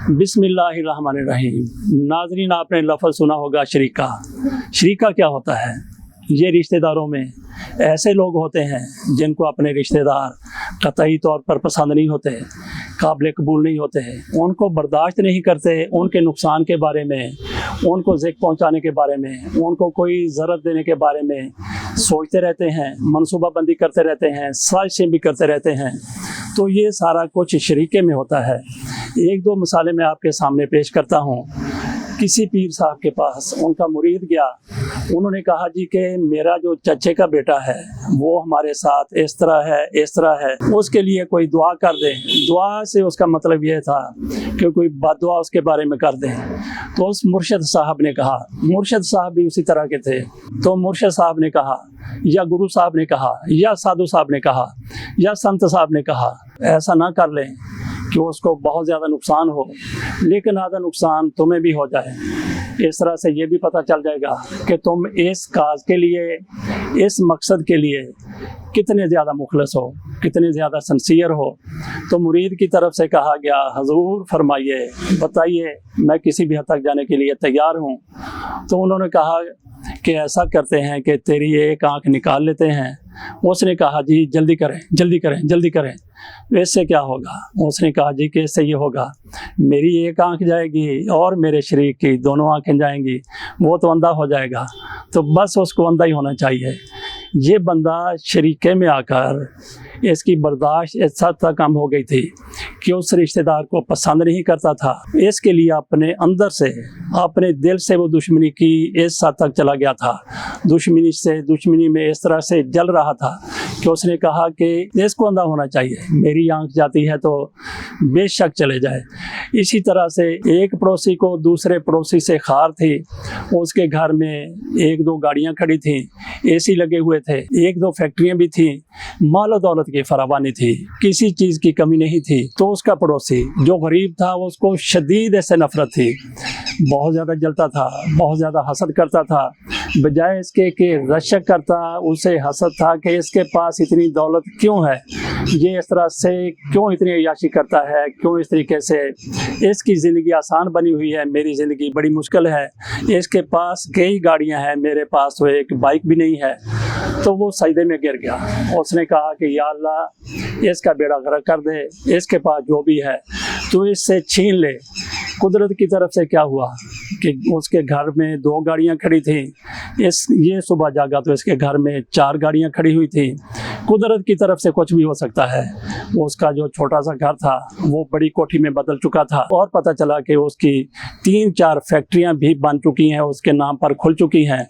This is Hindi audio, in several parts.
बिस्मिल्लाहिर्रहमानिर्रहीम। नाज़रीन, आपने लफ्ज़ सुना होगा शरीका। शरीका क्या होता है? ये रिश्तेदारों में ऐसे लोग होते हैं जिनको अपने रिश्तेदार कतई तौर पर पसंद नहीं होते, काबिल कबूल नहीं होते हैं, उनको बर्दाश्त नहीं करते, उनके नुकसान के बारे में, उनको ज़िक पहुंचाने के बारे में, उनको कोई ज़रर देने के बारे में सोचते रहते हैं, मनसूबाबंदी करते रहते हैं, साजिशें भी करते रहते हैं। तो ये सारा कुछ शरीके में होता है। एक दो मिसालें मैं आपके सामने पेश करता हूँ। किसी पीर साहब के पास उनका मुरीद गया। उन्होंने कहा जी कि मेरा जो चचे का बेटा है वो हमारे साथ इस तरह है, उसके लिए कोई दुआ कर दें। दुआ से उसका मतलब ये था कि कोई बददुआ उसके बारे में कर दें। तो उस मुर्शिद साहब ने कहा, मुर्शिद साहब भी उसी तरह के थे, तो मुर्शिद साहब ने कहा या गुरु साहब ने कहा या साधु साहब ने कहा या संत साहब ने कहा, ऐसा ना कर लें कि उसको बहुत ज़्यादा नुकसान हो, लेकिन आधा नुकसान तुम्हें भी हो जाए। इस तरह से ये भी पता चल जाएगा कि तुम इस काज के लिए, इस मकसद के लिए कितने ज़्यादा मुखलस हो, कितने ज़्यादा सिंसियर हो। तो मुरीद की तरफ से कहा गया, हजूर फरमाइए, बताइए, मैं किसी भी हद तक जाने के लिए तैयार हूँ। तो उन्होंने कहा कि ऐसा करते हैं कि तेरी एक आँख निकाल लेते हैं। उसने कहा जी जल्दी करें, जल्दी करें, जल्दी करें। इससे क्या होगा? उसने कहा जी कि इससे ये होगा, मेरी एक आंख जाएगी और मेरे शरीक की दोनों आंखें जाएंगी, वो तो अंधा हो जाएगा। तो बस उसको अंधा ही होना चाहिए। ये बंदा शरीके में आकर इसकी बर्दाश्त इस हद तक कम हो गई थी कि उस रिश्तेदार को पसंद नहीं करता था। इसके लिए अपने अंदर से, अपने दिल से वो दुश्मनी की इस हद तक चला गया था। दुश्मनी में इस तरह से जल रहा था कि उसने कहा कि इसको अंधा होना चाहिए, मेरी आंख जाती है तो बेशक चले जाए। इसी तरह से एक पड़ोसी को दूसरे पड़ोसी से खार थी। उसके घर में एक दो गाड़ियां खड़ी थीं, एसी लगे हुए थे, एक दो फैक्ट्रियां भी थीं, मालो दौलत की फरावानी थी, किसी चीज़ की कमी नहीं थी। तो उसका पड़ोसी जो गरीब था उसको शदीद ऐसे नफरत थी, बहुत ज़्यादा जलता था, बहुत ज़्यादा हसद करता था। बजाय इसके कि रशक करता, उसे हसद था कि इसके पास इतनी दौलत क्यों है, ये इस तरह से क्यों इतनी अय्याशी करता है, क्यों इस तरीके से, इसकी ज़िंदगी आसान बनी हुई है, मेरी ज़िंदगी बड़ी मुश्किल है। इसके पास कई गाड़ियां हैं, मेरे पास तो एक बाइक भी नहीं है। तो वो सजदे में गिर गया। उसने कहा कि या अल्लाह, इसका बेड़ा गर्क कर दे, इसके पास जो भी है तो इससे छीन ले। कुदरत की तरफ से क्या हुआ कि उसके घर में दो गाड़ियां खड़ी थी। ये सुबह जागा तो इसके घर में 4 गाड़ियां खड़ी हुई थी। कुदरत की तरफ से कुछ भी हो सकता है। उसका जो छोटा सा घर था वो बड़ी कोठी में बदल चुका था और पता चला कि उसकी 3-4 फैक्ट्रियां भी बन चुकी हैं, उसके नाम पर खुल चुकी हैं।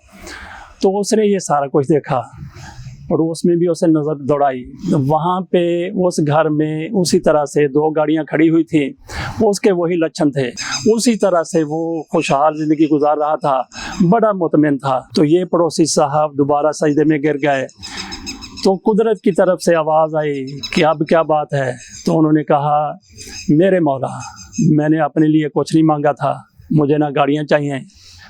तो उसने ये सारा कुछ देखा और उसमें भी उसे नज़र दौड़ाई। वहाँ पे उस घर में उसी तरह से 2 गाड़ियाँ खड़ी हुई थी, उसके वही लक्षण थे, उसी तरह से वो खुशहाल ज़िंदगी गुजार रहा था, बड़ा मुतमिन था। तो ये पड़ोसी साहब दोबारा सजदे में गिर गए। तो कुदरत की तरफ से आवाज़ आई कि अब क्या बात है? तो उन्होंने कहा, मेरे मौला, मैंने अपने लिए कुछ नहीं मांगा था, मुझे ना गाड़ियाँ चाहिए,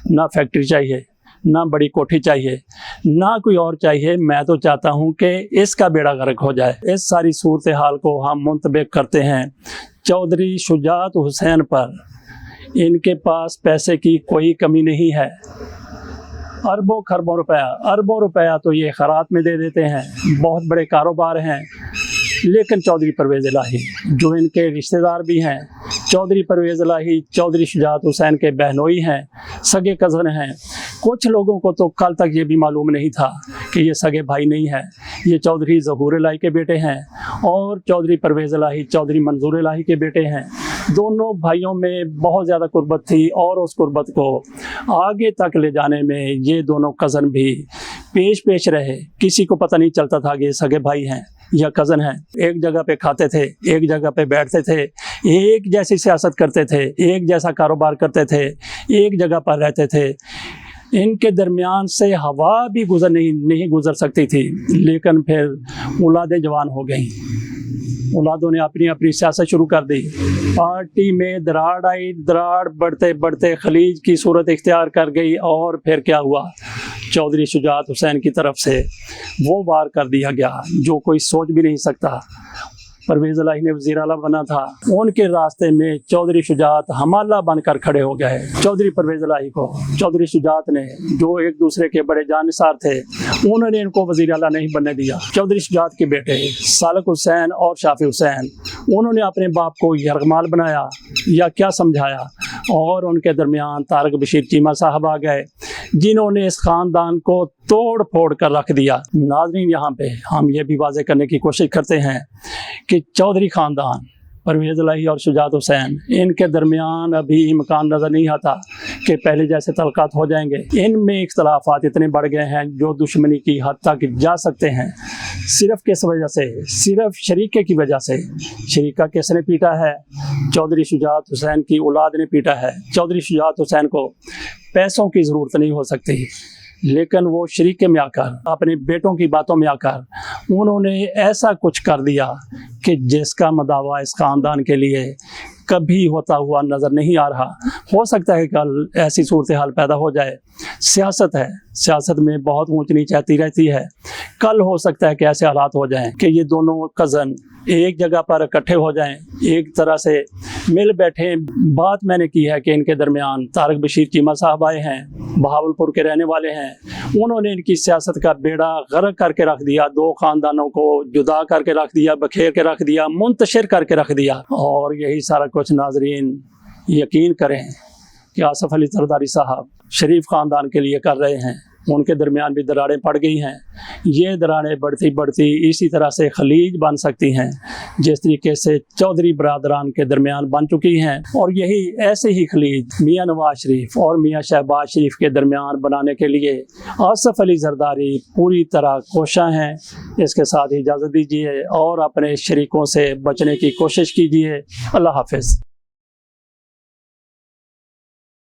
ना फैक्ट्री चाहिए, ना बड़ी कोठी चाहिए, ना कोई और चाहिए। मैं तो चाहता हूं कि इसका बेड़ा गर्क हो जाए। इस सारी सूरत हाल को हम मुंतबिक करते हैं चौधरी शुजात हुसैन पर। इनके पास पैसे की कोई कमी नहीं है, अरबों खरबों रुपया तो ये खैरात में दे देते हैं, बहुत बड़े कारोबार हैं। लेकिन चौधरी परवेज़ इलाही जो इनके रिश्तेदार भी हैं, चौधरी परवेज़ इलाही चौधरी शुजात हुसैन के बहनोई हैं, सगे कज़न हैं। कुछ लोगों को तो कल तक ये भी मालूम नहीं था कि ये सगे भाई नहीं है, ये चौधरी ज़हूर इलाही के बेटे हैं और चौधरी परवेज़ इलाही चौधरी मंजूर इलाही के बेटे हैं। दोनों भाइयों में बहुत ज़्यादा कुर्बत थी और उस कुर्बत को आगे तक ले जाने में ये दोनों कज़न भी पेश रहे। किसी को पता नहीं चलता था कि ये सगे भाई हैं या कज़न हैं। एक जगह पे खाते थे, एक जगह पे बैठते थे, एक जैसी सियासत करते थे, एक जैसा कारोबार करते थे, एक जगह पर रहते थे। इनके दरमियान से हवा भी नहीं गुजर सकती थी। लेकिन फिर औलादें जवान हो गईं, औलादों ने अपनी अपनी सियासत शुरू कर दी। पार्टी में दरार आई, दरार बढ़ते बढ़ते खलीज की सूरत इख्तियार कर गई। और फिर क्या हुआ? चौधरी शुजात हुसैन की तरफ से वो वार कर दिया गया जो कोई सोच भी नहीं सकता। परवेज़ इलाही ने वज़ीर आला बना था, उनके रास्ते में चौधरी शुजात हमाला बनकर खड़े हो गए। चौधरी परवेज़ इलाही को चौधरी शुजात ने, जो एक दूसरे के बड़े जानिसार थे, उन्होंने इनको वज़ीर आला नहीं बनने दिया। चौधरी शुजात के बेटे सालक हुसैन और शाफी हुसैन, उन्होंने अपने बाप को यरगमाल बनाया या क्या समझाया, और उनके दरमियान तारक बशीर चीमा साहब आ गए, जिन्होंने इस ख़ानदान को तोड़ फोड़ कर रख दिया। नाज़रीन, यहाँ पे हम ये भी वाज़े करने की कोशिश करते हैं कि चौधरी ख़ानदान, परवेज़ इलाही और शुजात हुसैन, इनके दरमियान अभी इम्कान नज़र नहीं आता कि पहले जैसे तल्क़ात हो जाएंगे। इनमें इख्तलाफात इतने बढ़ गए हैं जो दुश्मनी की हद तक जा सकते हैं। सिर्फ किस वजह से? सिर्फ शरीके की वजह से। शरीका किसने पीटा है? चौधरी शुजात हुसैन की औलाद ने पीटा है। चौधरी शुजात हुसैन को पैसों की ज़रूरत नहीं हो सकती, लेकिन वो शरीके में आकर, अपने बेटों की बातों में आकर उन्होंने ऐसा कुछ कर दिया कि जिसका मदावा इस ख़ानदान के लिए कभी होता हुआ नज़र नहीं आ रहा। हो सकता है कल ऐसी सूरत हाल पैदा हो जाए। सियासत है, सियासत में बहुत ऊंच नीच आती रहती है। कल हो सकता है कि ऐसे हालात हो जाएं कि ये दोनों कज़न एक जगह पर इकट्ठे हो जाएं, एक तरह से मिल बैठे। बात मैंने की है कि इनके दरमियान तारक बशीर चीमा साहब आए हैं, बहावलपुर के रहने वाले हैं। उन्होंने इनकी सियासत का बेड़ा गर्क करके रख दिया, दो ख़ानदानों को जुदा करके रख दिया, बखेर के रख दिया, मुंतशिर करके रख दिया। और यही सारा कुछ नाजरीन यकीन करें कि आसफ़ अली ज़रदारी साहब शरीफ ख़ानदान के लिए कर रहे हैं। उनके दरमियान भी दरारें पड़ गई हैं। ये दरारें बढ़ती बढ़ती इसी तरह से खलीज बन सकती हैं जिस तरीके से चौधरी बरादरान के दरमियान बन चुकी हैं। और यही ऐसे ही खलीज मियाँ नवाज शरीफ और मियाँ शहबाज शरीफ के दरमियान बनाने के लिए आसफ़ अली ज़रदारी पूरी तरह कोशां हैं। इसके साथ ही इजाज़त दीजिए और अपने शरीकों से बचने की कोशिश कीजिए। अल्लाह हाफ़िज़।